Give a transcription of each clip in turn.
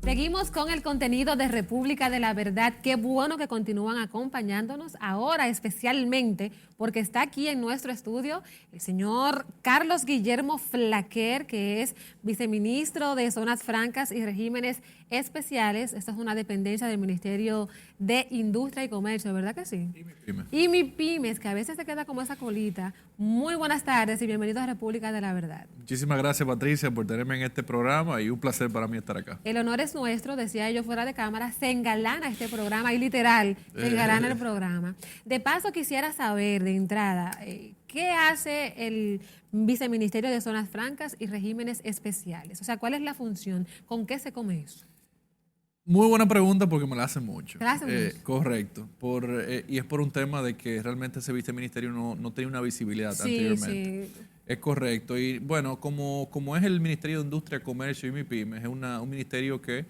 Seguimos con el contenido de República de la Verdad. Qué bueno que continúan acompañándonos ahora, especialmente porque está aquí en nuestro estudio el señor Carlos Guillermo Flaquer, que es viceministro de Zonas Francas y Regímenes Especiales. Esta es una dependencia del Ministerio de Industria y Comercio, ¿verdad que sí? Y MIPYMES. Y MIPYMES, que a veces se queda como esa colita. Muy buenas tardes y bienvenidos a República de la Verdad. Muchísimas gracias, Patricia, por tenerme en este programa y un placer para mí estar acá. El honor es nuestro, decía yo fuera de cámara, se engalana este programa y literal, se engalana el programa. De paso quisiera saber de entrada, ¿qué hace el Viceministerio de Zonas Francas y Regímenes Especiales? O sea, ¿cuál es la función? ¿Con qué se come eso? Muy buena pregunta porque me la hacen mucho. ¿Te la hacen mucho? Correcto. Y es por un tema de que realmente ese viceministerio no tenía una visibilidad anteriormente. Sí. Es correcto. Y bueno, como es el Ministerio de Industria, Comercio y MIPYMES, es un ministerio que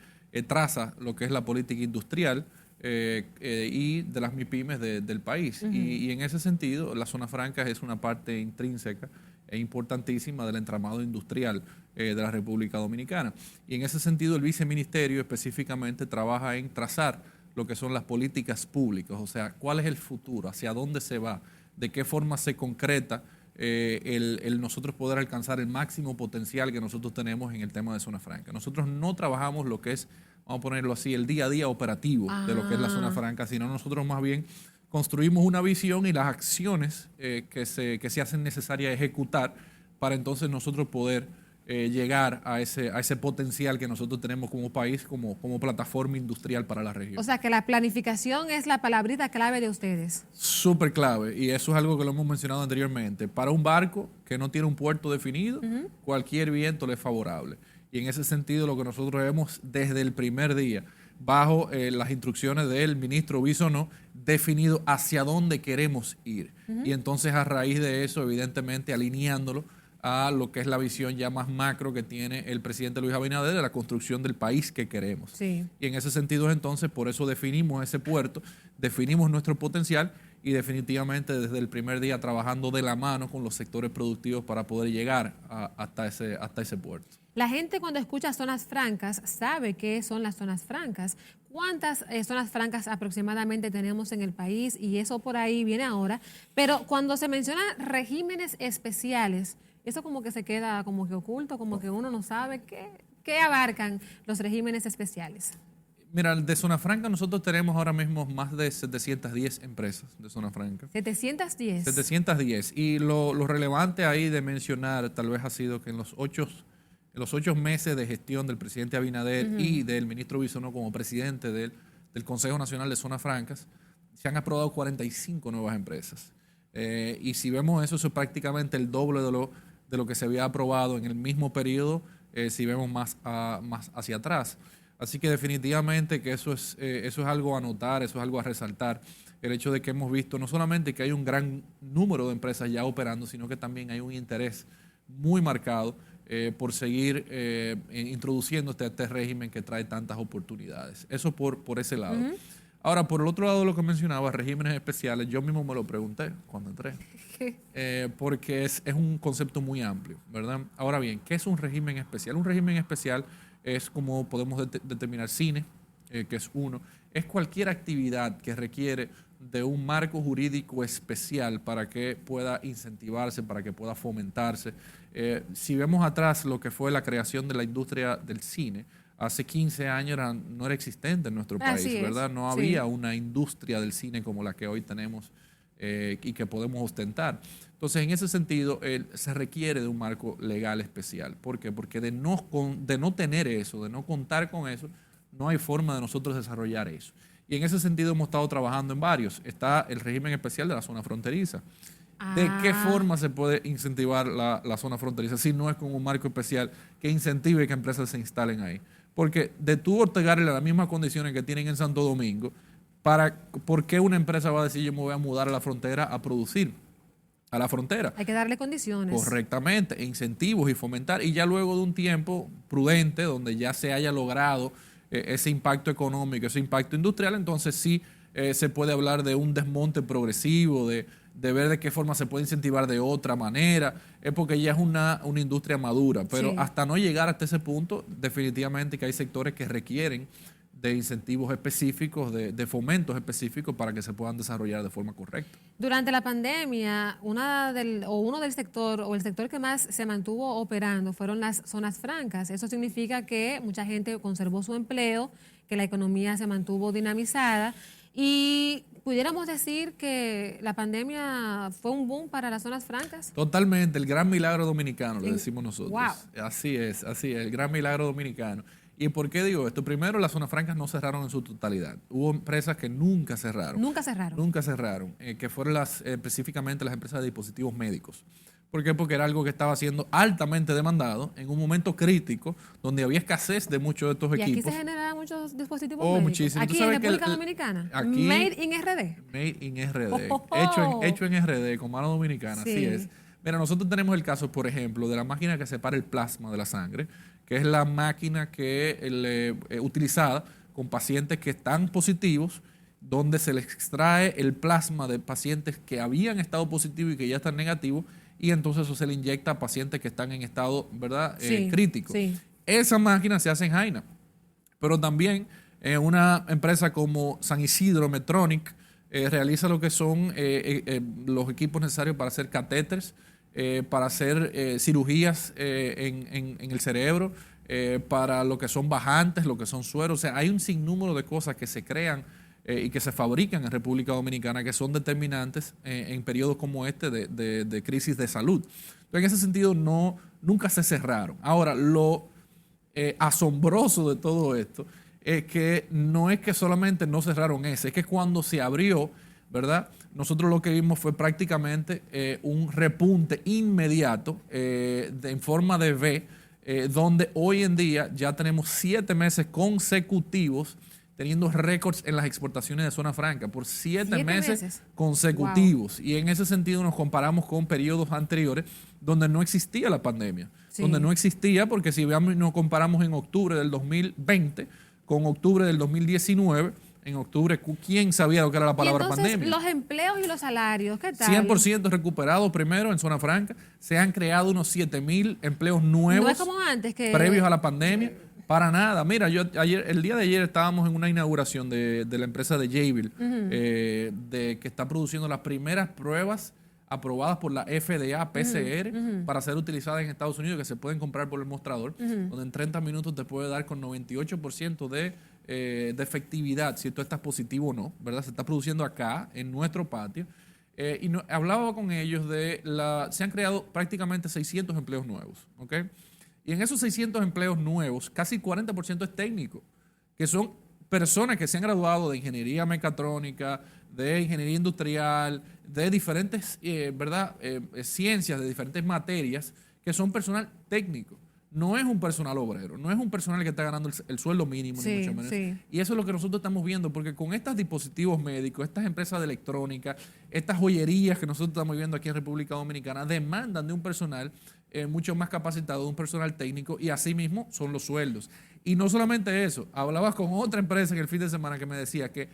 traza lo que es la política industrial y de las MIPYMES del país. Y en ese sentido, la zona franca es una parte intrínseca e importantísima del entramado industrial de la República Dominicana. Y en ese sentido, el viceministerio específicamente trabaja en trazar lo que son las políticas públicas, o sea, cuál es el futuro, hacia dónde se va, de qué forma se concreta el nosotros poder alcanzar el máximo potencial que nosotros tenemos en el tema de zona franca. Nosotros no trabajamos lo que es, vamos a ponerlo así, el día a día operativo de lo que es la zona franca, sino nosotros más bien construimos una visión y las acciones que se hacen necesarias ejecutar para entonces nosotros poder llegar a ese potencial que nosotros tenemos como país, como plataforma industrial para la región. O sea, que la planificación es la palabrita clave de ustedes. Súper clave, y eso es algo que lo hemos mencionado anteriormente. Para un barco que no tiene un puerto definido, cualquier viento le es favorable. Y en ese sentido, lo que nosotros vemos desde el primer día, bajo las instrucciones del ministro Bisonó, definido hacia dónde queremos ir. Y entonces, a raíz de eso, evidentemente, alineándolo a lo que es la visión ya más macro que tiene el presidente Luis Abinader de la construcción del país que queremos. Sí. Y en ese sentido, entonces, por eso definimos ese puerto, definimos nuestro potencial y definitivamente desde el primer día trabajando de la mano con los sectores productivos para poder llegar hasta ese puerto. La gente cuando escucha zonas francas sabe qué son las zonas francas. ¿Cuántas zonas francas aproximadamente tenemos en el país? Y eso por ahí viene ahora. Pero cuando se menciona regímenes especiales, eso como que se queda como que oculto, como que uno no sabe qué abarcan los regímenes especiales. Mira, de Zona Franca nosotros tenemos ahora mismo más de 710 empresas de Zona Franca. 710. 710. Y lo relevante ahí de mencionar tal vez ha sido que en los 8 meses de gestión del presidente Abinader y del ministro Bisonó como presidente del Consejo Nacional de Zonas Francas, se han aprobado 45 nuevas empresas. Y si vemos eso, eso es prácticamente el doble de lo que se había aprobado en el mismo periodo, si vemos más hacia atrás. Así que definitivamente que eso es algo a notar, eso es algo a resaltar. El hecho de que hemos visto no solamente que hay un gran número de empresas ya operando, sino que también hay un interés muy marcado por seguir introduciendo este régimen que trae tantas oportunidades. Eso por ese lado. Ahora, por el otro lado, lo que mencionaba, regímenes especiales, yo mismo me lo pregunté cuando entré, porque es un concepto muy amplio, ¿verdad? Ahora bien, ¿qué es un régimen especial? Un régimen especial es como podemos determinar cine, que es uno, es cualquier actividad que requiere de un marco jurídico especial para que pueda incentivarse, para que pueda fomentarse. Si vemos atrás lo que fue la creación de la industria del cine, hace 15 años no era existente en nuestro país, ¿verdad? No había una industria del cine como la que hoy tenemos y que podemos ostentar. Entonces, en ese sentido, se requiere de un marco legal especial. ¿Por qué? Porque de no tener eso, de no contar con eso, no hay forma de nosotros desarrollar eso. Y en ese sentido hemos estado trabajando en varios. Está el régimen especial de la zona fronteriza. ¿De qué forma se puede incentivar la zona fronteriza si no es con un marco especial que incentive que empresas se instalen ahí? Porque de tú otorgarle las mismas condiciones que tienen en Santo Domingo, ¿por qué una empresa va a decir yo me voy a mudar a la frontera a producir? A la frontera. Hay que darle condiciones. Correctamente, incentivos y fomentar. Y ya luego de un tiempo prudente, donde ya se haya logrado ese impacto económico, ese impacto industrial, entonces sí se puede hablar de un desmonte progresivo, de de ver de qué forma se puede incentivar de otra manera, es porque ya es una industria madura, pero Sí. hasta no llegar hasta ese punto, definitivamente que hay sectores que requieren de incentivos específicos, de fomentos específicos para que se puedan desarrollar de forma correcta. Durante la pandemia, uno del sector o el sector que más se mantuvo operando fueron las zonas francas. Eso significa que mucha gente conservó su empleo, que la economía se mantuvo dinamizada y pudiéramos decir que la pandemia fue un boom para las zonas francas. Totalmente, el gran milagro dominicano, le En- decimos nosotros. Wow. Así es, el gran milagro dominicano. ¿Y por qué digo esto? Primero, las zonas francas no cerraron en su totalidad. Hubo empresas que nunca cerraron. Nunca cerraron. Nunca cerraron, que fueron específicamente las empresas de dispositivos médicos. ¿Por qué? Porque era algo que estaba siendo altamente demandado en un momento crítico donde había escasez de muchos de estos Y aquí equipos. se generan muchos dispositivos Oh, médicos. muchísimo. Tú Aquí en sabes que República Dominicana. aquí- Made in RD. Made in RD. Oh, oh, oh. Hecho en RD, con mano dominicana, Sí. así es. Mira, nosotros tenemos el caso, por ejemplo, de la máquina que separa el plasma de la sangre, que es la máquina que utilizada con pacientes que están positivos, donde se les extrae el plasma de pacientes que habían estado positivos y que ya están negativos, y entonces eso se le inyecta a pacientes que están en estado, ¿verdad?, Sí, crítico. sí. Esa máquina se hace en Jaina, pero también una empresa como San Isidro Medtronic realiza lo que son los equipos necesarios para hacer catéteres, para hacer cirugías en el cerebro, para lo que son bajantes, lo que son sueros. O sea, hay un sinnúmero de cosas que se crean y que se fabrican en República Dominicana que son determinantes en periodos como este de crisis de salud. Entonces, en ese sentido, nunca se cerraron. Ahora, lo asombroso de todo esto es que no es que solamente no cerraron ese, es que cuando se abrió, ¿verdad? Nosotros lo que vimos fue prácticamente un repunte inmediato en forma de V, donde hoy en día ya tenemos 7 meses consecutivos teniendo récords en las exportaciones de zona franca por 7 meses consecutivos. Wow. Y en ese sentido nos comparamos con periodos anteriores donde no existía la pandemia. Sí. Donde no existía, porque si nos comparamos en octubre del 2020 con octubre del 2019, en octubre, ¿quién sabía lo que era la palabra pandemia? Los empleos y los salarios, ¿qué tal? 100% recuperados primero en zona franca. Se han creado unos 7,000 empleos nuevos. No es como antes que previos a la pandemia. Para nada. Mira, el día de ayer estábamos en una inauguración de la empresa de Jabil, que está produciendo las primeras pruebas aprobadas por la FDA PCR para ser utilizadas en Estados Unidos, que se pueden comprar por el mostrador, donde en 30 minutos te puede dar con 98% de efectividad si tú estás positivo o no, ¿verdad? Se está produciendo acá, en nuestro patio. Hablaba con ellos se han creado prácticamente 600 empleos nuevos, ¿ok? Y en esos 600 empleos nuevos, casi 40% es técnico, que son personas que se han graduado de ingeniería mecatrónica, de ingeniería industrial, de diferentes ciencias, de diferentes materias, que son personal técnico. No es un personal obrero, no es un personal que está ganando el sueldo mínimo, ni mucho menos. Sí. Y eso es lo que nosotros estamos viendo, porque con estos dispositivos médicos, estas empresas de electrónica, estas joyerías que nosotros estamos viendo aquí en República Dominicana, demandan de un personal mucho más capacitado, de un personal técnico, y así mismo son los sueldos. Y no solamente eso, hablaba con otra empresa en el fin de semana que me decía que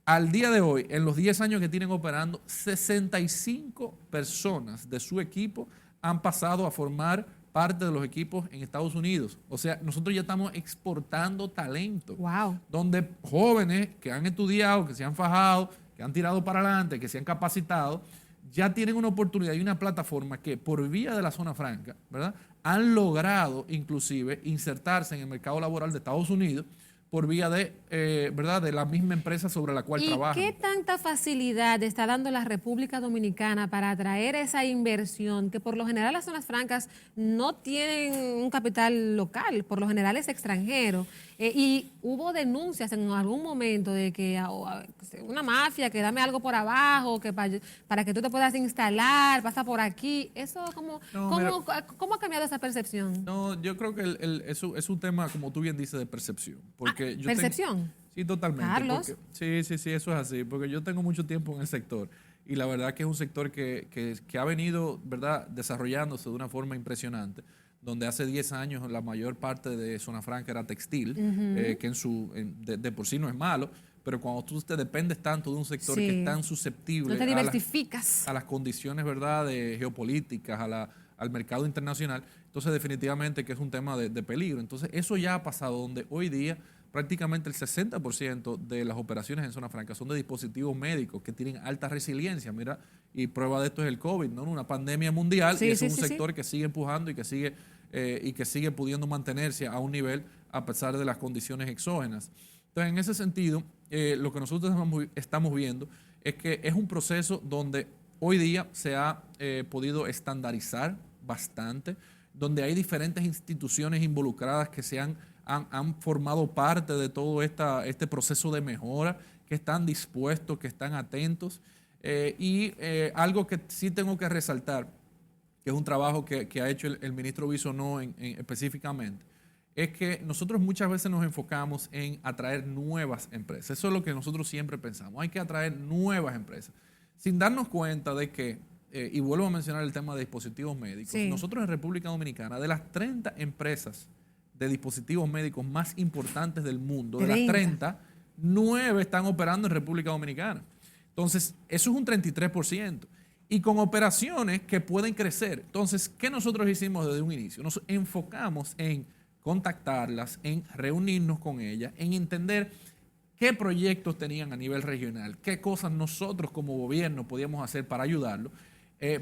al día de hoy, en los 10 años que tienen operando, 65 personas de su equipo han pasado a formar parte de los equipos en Estados Unidos. O sea, nosotros ya estamos exportando talento. Wow. Donde jóvenes que han estudiado, que se han fajado, que han tirado para adelante, que se han capacitado, ya tienen una oportunidad y una plataforma que por vía de la zona franca, ¿verdad?, han logrado inclusive insertarse en el mercado laboral de Estados Unidos por vía ¿verdad?, de la misma empresa sobre la cual trabajan. ¿Y qué tanta facilidad está dando la República Dominicana para atraer esa inversión? Que por lo general las zonas francas no tienen un capital local, por lo general es extranjero. Y hubo denuncias en algún momento de que una mafia, que dame algo por abajo, que para que tú te puedas instalar, pasa por aquí. Eso, ¿cómo ha cambiado esa percepción? No, yo creo que es un tema, como tú bien dices, de percepción. Porque ¿Percepción? Sí, totalmente. Carlos. Sí, eso es así. Porque yo tengo mucho tiempo en el sector y la verdad que es un sector que ha venido, ¿verdad?, desarrollándose de una forma impresionante, donde hace 10 años la mayor parte de zona franca era textil, que de por sí no es malo, pero cuando tú te dependes tanto de un sector que es tan susceptible no te diversificas a las condiciones, ¿verdad?, de geopolíticas, al mercado internacional, entonces definitivamente que es un tema de peligro. Entonces eso ya ha pasado, donde hoy día prácticamente el 60% de las operaciones en zona franca son de dispositivos médicos que tienen alta resiliencia. Mira, y prueba de esto es el COVID, ¿no? Una pandemia mundial, y es un sector que sigue empujando y que sigue pudiendo mantenerse a un nivel a pesar de las condiciones exógenas. Entonces, en ese sentido, lo que nosotros estamos viendo es que es un proceso donde hoy día se ha podido estandarizar bastante, donde hay diferentes instituciones involucradas que han formado parte de todo este proceso de mejora, que están dispuestos, que están atentos. Algo que sí tengo que resaltar, que es un trabajo que ha hecho el ministro Bisonó específicamente, es que nosotros muchas veces nos enfocamos en atraer nuevas empresas. Eso es lo que nosotros siempre pensamos. Hay que atraer nuevas empresas, sin darnos cuenta de que, y vuelvo a mencionar el tema de dispositivos médicos, nosotros en República Dominicana, de las 30 empresas de dispositivos médicos más importantes del mundo, de las 30, 9 están operando en República Dominicana. Entonces, eso es un 33%. Y con operaciones que pueden crecer. Entonces, ¿qué nosotros hicimos desde un inicio? Nos enfocamos en contactarlas, en reunirnos con ellas, en entender qué proyectos tenían a nivel regional, qué cosas nosotros como gobierno podíamos hacer para ayudarlos,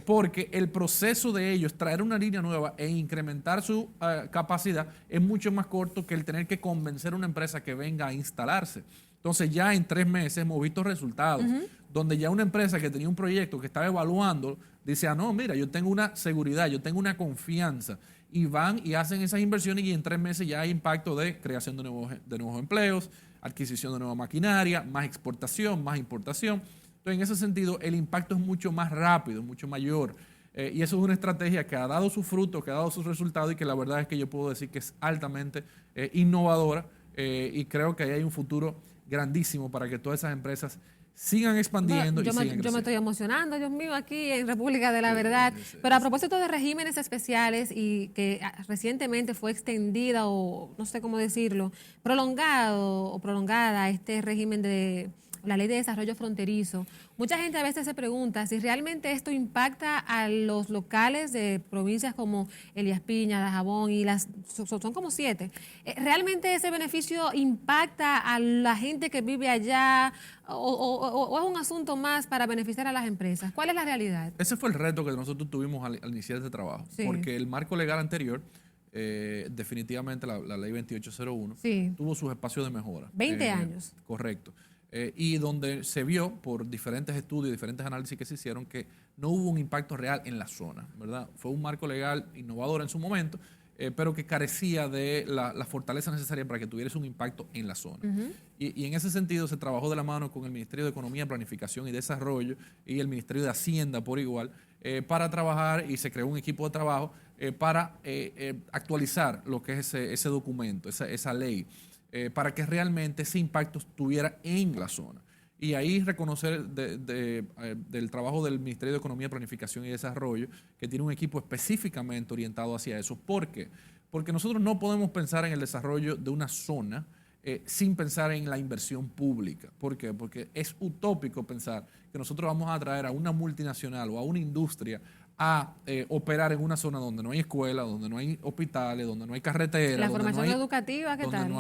porque el proceso de ellos traer una línea nueva e incrementar su capacidad es mucho más corto que el tener que convencer a una empresa que venga a instalarse. Entonces ya en 3 meses hemos visto resultados, donde ya una empresa que tenía un proyecto que estaba evaluando, dice, no, mira, yo tengo una seguridad, yo tengo una confianza, y van y hacen esas inversiones y en 3 meses ya hay impacto de creación de nuevos empleos, adquisición de nueva maquinaria, más exportación, más importación. Entonces, en ese sentido, el impacto es mucho más rápido, mucho mayor. Y eso es una estrategia que ha dado sus frutos, que ha dado sus resultados y que la verdad es que yo puedo decir que es altamente innovadora y creo que ahí hay un futuro grandísimo para que todas esas empresas sigan expandiendo y sigan creciendo. Yo me estoy emocionando, Dios mío, aquí en República de la Verdad. Pero a propósito de regímenes especiales y que recientemente fue extendida o no sé cómo decirlo, prolongada este régimen de la Ley de Desarrollo Fronterizo, mucha gente a veces se pregunta si realmente esto impacta a los locales de provincias como Elías Piña, Dajabón y son como 7. ¿Realmente ese beneficio impacta a la gente que vive allá o es un asunto más para beneficiar a las empresas? ¿Cuál es la realidad? Ese fue el reto que nosotros tuvimos al iniciar este trabajo, porque el marco legal anterior, definitivamente la ley 2801, tuvo sus espacios de mejora. 20 años. Correcto. Y donde se vio por diferentes estudios, diferentes análisis que se hicieron, que no hubo un impacto real en la zona, ¿verdad? Fue un marco legal innovador en su momento, pero que carecía de la fortaleza necesaria para que tuviese un impacto en la zona. Y en ese sentido se trabajó de la mano con el Ministerio de Economía, Planificación y Desarrollo y el Ministerio de Hacienda por igual, para trabajar, y se creó un equipo de trabajo para actualizar lo que es ese documento, esa ley, para que realmente ese impacto estuviera en la zona. Y ahí reconocer del trabajo del Ministerio de Economía, Planificación y Desarrollo, que tiene un equipo específicamente orientado hacia eso. ¿Por qué? Porque nosotros no podemos pensar en el desarrollo de una zona sin pensar en la inversión pública. ¿Por qué? Porque es utópico pensar que nosotros vamos a traer a una multinacional o a una industria a operar en una zona donde no hay escuela, donde no hay hospitales, donde no hay carreteras. La formación educativa, ¿qué tal?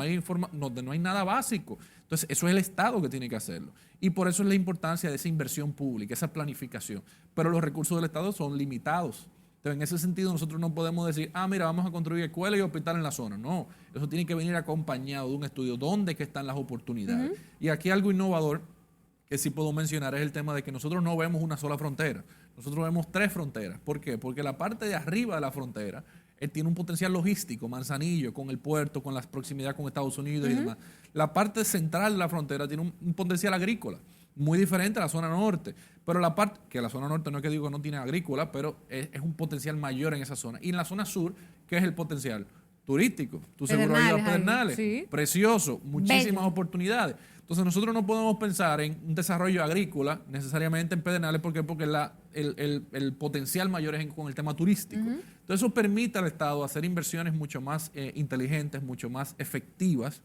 Donde no hay nada básico. Entonces, eso es el Estado que tiene que hacerlo. Y por eso es la importancia de esa inversión pública, esa planificación. Pero los recursos del Estado son limitados. Entonces, en ese sentido, nosotros no podemos decir, mira, vamos a construir escuela y hospital en la zona. No, eso tiene que venir acompañado de un estudio. ¿Dónde que están las oportunidades? Y aquí algo innovador que sí puedo mencionar es el tema de que nosotros no vemos una sola frontera. Nosotros vemos 3 fronteras. ¿Por qué? Porque la parte de arriba de la frontera tiene un potencial logístico, Manzanillo, con el puerto, con la proximidad con Estados Unidos y demás. La parte central de la frontera tiene un potencial agrícola, muy diferente a la zona norte. Pero la parte, que la zona norte no es que digo que no tiene agrícola, pero es un potencial mayor en esa zona. Y en la zona sur, ¿qué es el potencial? Turístico. Tú seguro has ido a Pedernales. Sí. Precioso, muchísimas oportunidades. Entonces nosotros no podemos pensar en un desarrollo agrícola necesariamente en Pedernales. ¿Por qué? Porque el potencial mayor es con el tema turístico. Entonces eso permite al Estado hacer inversiones mucho más inteligentes, mucho más efectivas,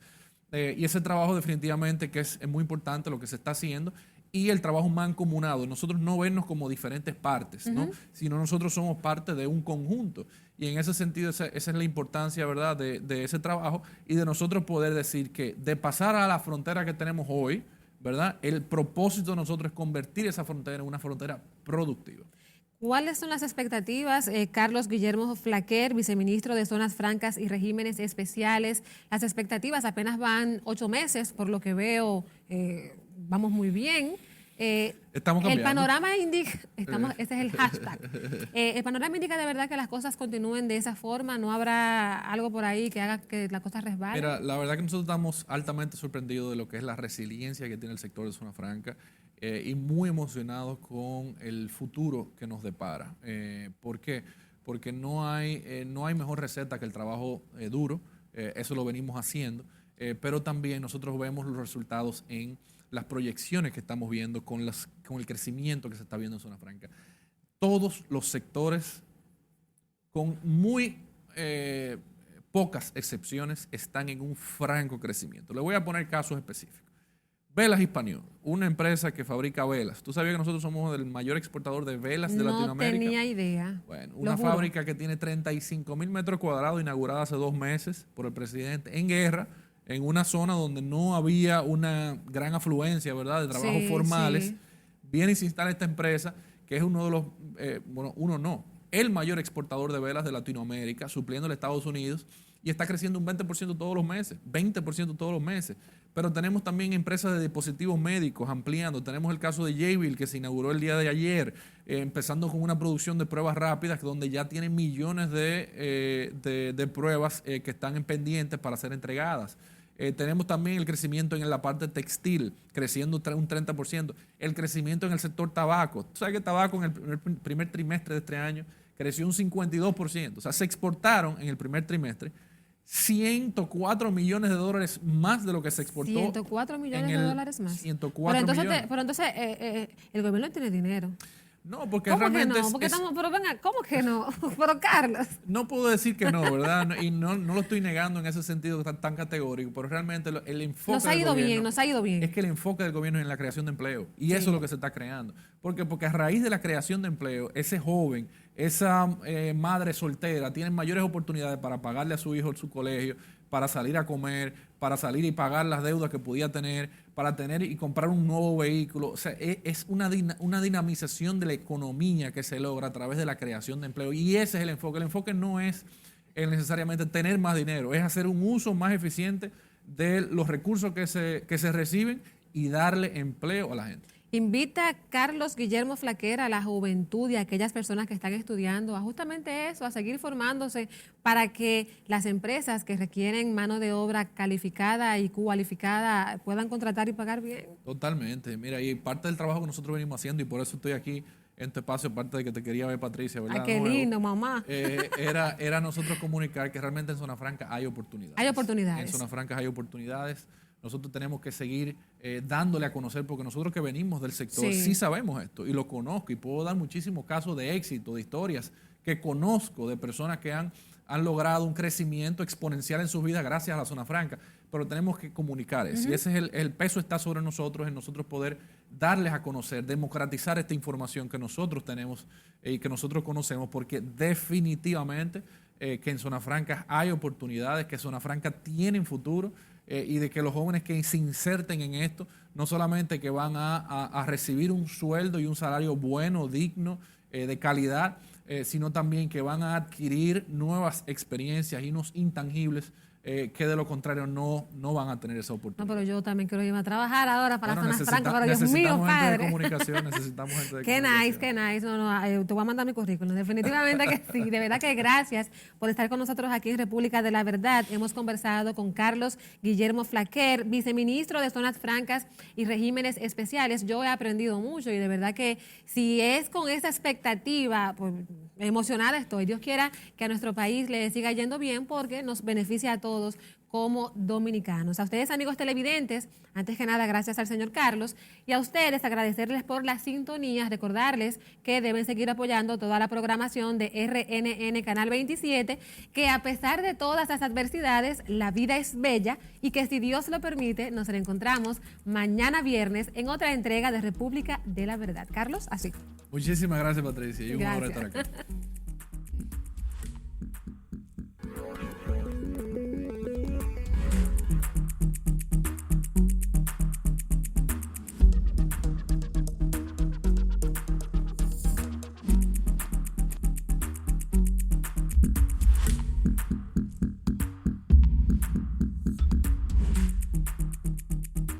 Y ese trabajo definitivamente que es muy importante lo que se está haciendo y el trabajo mancomunado. Nosotros no vernos como diferentes partes, ¿no? Sino nosotros somos parte de un conjunto. Y en ese sentido, esa es la importancia, ¿verdad?, de ese trabajo y de nosotros poder decir que de pasar a la frontera que tenemos hoy, ¿verdad?, el propósito de nosotros es convertir esa frontera en una frontera productiva. ¿Cuáles son las expectativas, Carlos Guillermo Flaquer, viceministro de Zonas Francas y Regímenes Especiales? Las expectativas apenas van 8 meses, por lo que veo, vamos muy bien. Estamos cambiando. El panorama indica, ese es el hashtag, el panorama indica de verdad que las cosas continúen de esa forma, no habrá algo por ahí que haga que la cosa resbale. Mira, la verdad que nosotros estamos altamente sorprendidos de lo que es la resiliencia que tiene el sector de Zona Franca y muy emocionados con el futuro que nos depara. ¿Por qué? Porque no hay mejor receta que el trabajo duro, eso lo venimos haciendo, pero también nosotros vemos los resultados en las proyecciones que estamos viendo con el crecimiento que se está viendo en Zona Franca. Todos los sectores, con muy pocas excepciones, están en un franco crecimiento. Le voy a poner casos específicos. Velas Hispaniol, una empresa que fabrica velas. ¿Tú sabías que nosotros somos el mayor exportador de velas de Latinoamérica? No tenía idea. Bueno, una fábrica que tiene 35,000 metros cuadrados, inaugurada hace 2 meses por el presidente en guerra, en una zona donde no había una gran afluencia, ¿verdad?, de trabajos formales. Sí. Viene y se instala esta empresa, que es uno de los, el mayor exportador de velas de Latinoamérica, supliendo a Estados Unidos, y está creciendo un 20% todos los meses, 20% todos los meses. Pero tenemos también empresas de dispositivos médicos ampliando. Tenemos el caso de Jabil, que se inauguró el día de ayer, empezando con una producción de pruebas rápidas, donde ya tienen millones de pruebas que están pendientes para ser entregadas. Tenemos también el crecimiento en la parte textil, creciendo un 30%. El crecimiento en el sector tabaco. ¿Tú sabes que el tabaco en el primer trimestre de este año creció un 52%? O sea, se exportaron en el primer trimestre 104 millones de dólares más de lo que se exportó. 104 millones de dólares más. 104 millones. Pero entonces el gobierno no tiene dinero. No, porque ¿Cómo realmente que no? Pero venga, ¿cómo que no? Pero Carlos. No puedo decir que no, ¿verdad? Y no lo estoy negando en ese sentido tan categórico, pero realmente el enfoque nos ha ido bien. Es que el enfoque del gobierno es en la creación de empleo. Y eso es lo que se está creando. Porque a raíz de la creación de empleo, ese joven, esa madre soltera, tienen mayores oportunidades para pagarle a su hijo su colegio, para salir a comer, para salir y pagar las deudas que podía tener, para tener y comprar un nuevo vehículo. O sea, es una dinamización de la economía que se logra a través de la creación de empleo. Y ese es el enfoque. El enfoque no es necesariamente tener más dinero, es hacer un uso más eficiente de los recursos que se reciben y darle empleo a la gente. Invita a Carlos Guillermo Flaquer a la juventud y a aquellas personas que están estudiando a justamente eso, a seguir formándose para que las empresas que requieren mano de obra calificada y cualificada puedan contratar y pagar bien. Totalmente. Mira, y parte del trabajo que nosotros venimos haciendo, y por eso estoy aquí en tu espacio, aparte de que te quería ver, Patricia, ¿verdad? ¡Ay, qué lindo, mamá! Era nosotros comunicar que realmente en Zona Franca hay oportunidades. Hay oportunidades. En Zona Franca hay oportunidades. Nosotros tenemos que seguir dándole a conocer, porque nosotros que venimos del sector sí sabemos esto y lo conozco y puedo dar muchísimos casos de éxito, de historias que conozco de personas que han logrado un crecimiento exponencial en sus vidas gracias a la Zona Franca, pero tenemos que comunicar eso. Y ese es el peso está sobre nosotros, en nosotros poder darles a conocer, democratizar esta información que nosotros tenemos y que nosotros conocemos, porque definitivamente que en Zona Franca hay oportunidades, que Zona Franca tiene futuro, y de que los jóvenes que se inserten en esto, no solamente que van a recibir un sueldo y un salario bueno, digno, de calidad, sino también que van a adquirir nuevas experiencias y unos intangibles que de lo contrario no van a tener esa oportunidad. No, pero yo también quiero irme a trabajar ahora para Zona Franca, pero Dios mío, padre. Necesitamos gente de qué comunicación. Qué nice. No, te voy a mandar mi currículum. Definitivamente que sí. De verdad que gracias por estar con nosotros aquí en República de la Verdad. Hemos conversado con Carlos Guillermo Flaquer, viceministro de Zonas Francas y Regímenes Especiales. Yo he aprendido mucho y de verdad que si es con esa expectativa, pues emocionada estoy. Dios quiera que a nuestro país le siga yendo bien porque nos beneficia a todos todos como dominicanos. A ustedes, amigos televidentes, antes que nada, gracias al señor Carlos, y a ustedes agradecerles por la sintonía, recordarles que deben seguir apoyando toda la programación de RNN Canal 27, que a pesar de todas las adversidades, la vida es bella y que si Dios lo permite, nos reencontramos mañana viernes en otra entrega de República de la Verdad. Carlos, así. Muchísimas gracias, Patricia, y un honor estar Gracias. acá.